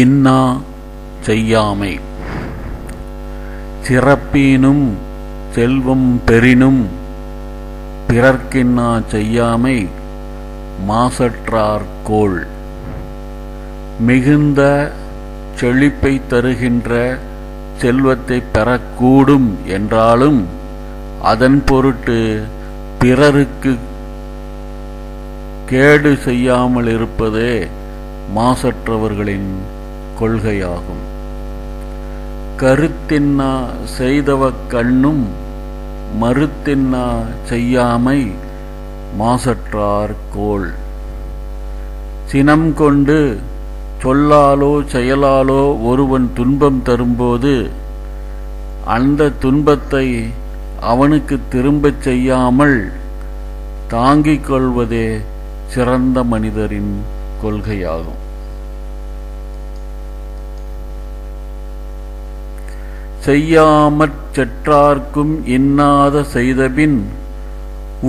இன்னா செய்யாமை. சிறப்பினும் செல்வம் பெறினும் பிறர்க்கின்னா செய்யாமை மாசற்றார் கோள். மிகுந்த செழிப்பை தருகின்ற செல்வத்தை பெறக்கூடும் என்றாலும் அதன் பொருட்டு பிறருக்கு கேடு செய்யாமல் இருப்பதே மாசற்றவர்களின் கொள்கையாகும். கருத்தின்னா செய்தவ கண்ணும் மறுத்தின்னா செய்யாமை மாசற்றார் கோள். சினம் கொண்டு சொல்லாலோ செயலாலோ ஒருவன் துன்பம் தரும்போது அந்த துன்பத்தை அவனுக்கு திரும்பச் செய்யாமல் தாங்கிக் கொள்வதே சிறந்த மனிதரின் கொள்கையாகும். செய்யாமற் செற்றார்க்கும் இன்னாத செய்தபின்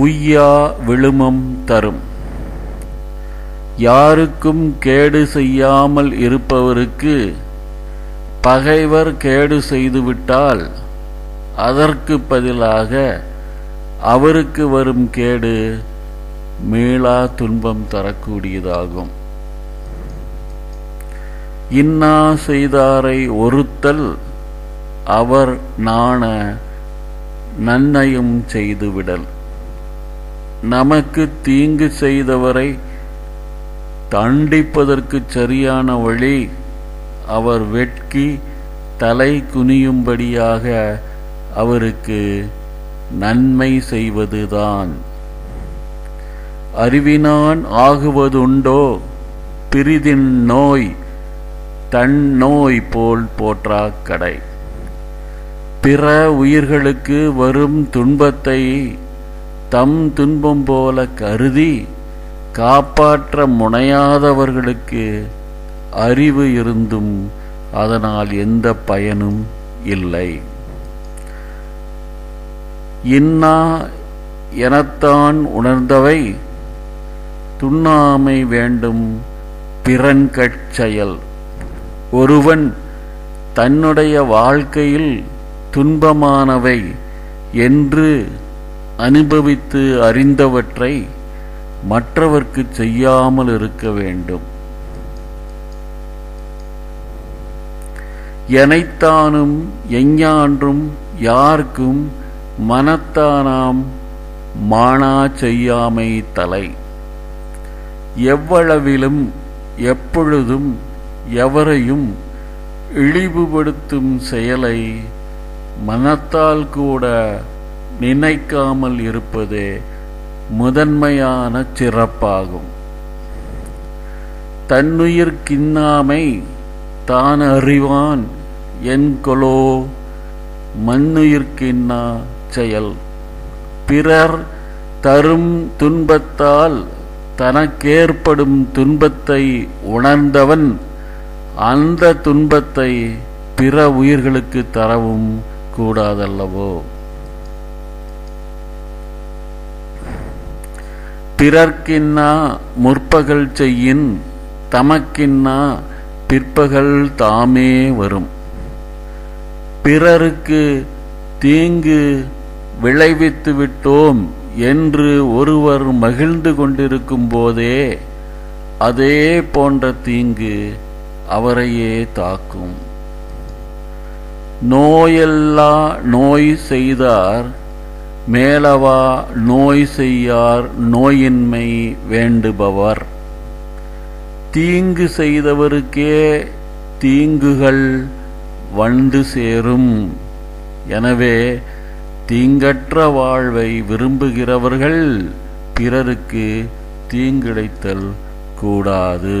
உய்யா விழுமம் தரும். யாருக்கும் கேடு செய்யாமல் இருப்பவருக்கு பகைவர் கேடு செய்துவிட்டால் அதற்கு பதிலாக அவருக்கு வரும் கேடு மீளா துன்பம் தரக்கூடியதாகும். இன்னா செய்தாரை ஒருத்தல் அவர் நாண நன்மையும் செய்துவிடல். நமக்கு தீங்கு செய்தவரை தண்டிப்பதற்கு சரியான வழி அவர் வெட்கி தலை குனியும்படியாக அவருக்கு நன்மை செய்வதுதான். அறிவினான் ஆகுவதுண்டோ பிரிதின் நோய் தன் நோய் போல் போற்றா கடை. பிற உயிர்களுக்கு வரும் துன்பத்தை தம் துன்பம் போல கருதி காப்பாற்ற முனையாதவர்களுக்கு அறிவு இருந்தும் அதனால் எந்த பயனும் இல்லை. இன்னா எனத்தான் உணர்ந்தவை துண்ணாமை வேண்டும் பிறன்கட் செயல். ஒருவன் தன்னுடைய வாழ்க்கையில் துன்பமானவை என்று அனுபவித்து அறிந்தவற்றை மற்றவர்க்கு செய்யாமல் இருக்க வேண்டும். எனைத்தானும் எஞ்ஞான்றும் யார்க்கும் மனத்தானாம் மானா செய்யாமை தலை. எவ்வளவிலும் எப்பொழுதும் எவரையும் இழிவுபடுத்தும் செயலை மனத்தால் கூட நினைக்காமல் இருப்பதே முதன்மையான சிறப்பாகும். தன்னுயிர்க்கின்னாமை தான் அறிவான் என்கொலோ மண்ணுயிர்க்கின்னா செயல். பிறர் தரும் துன்பத்தால் தனக்கேற்படும் துன்பத்தை உணர்ந்தவன் அந்த துன்பத்தை பிற உயிர்களுக்கு தரவும் கூடாதல்லவோ. பிறர்க்கின்னா முற்பகல் செய்யின் தமக்கின்னா பிற்பகல் தாமே வரும். பிறருக்கு தீங்கு விளைவித்து விட்டோம் என்று ஒருவர் மகிழ்ந்து கொண்டிருக்கும் போதே அதே போன்ற தீங்கு அவரையே தாக்கும். நோயெல்லா நோய் செய்தார் மேலவா நோய் செய்யார் நோயின்மை வேண்டுபவர். தீங்கு செய்தவருக்கே தீங்குகள் வந்து சேரும். எனவே தீங்கற்ற வாழ்வை விரும்புகிறவர்கள் பிறருக்கு தீங்கிழைத்தல் கூடாது.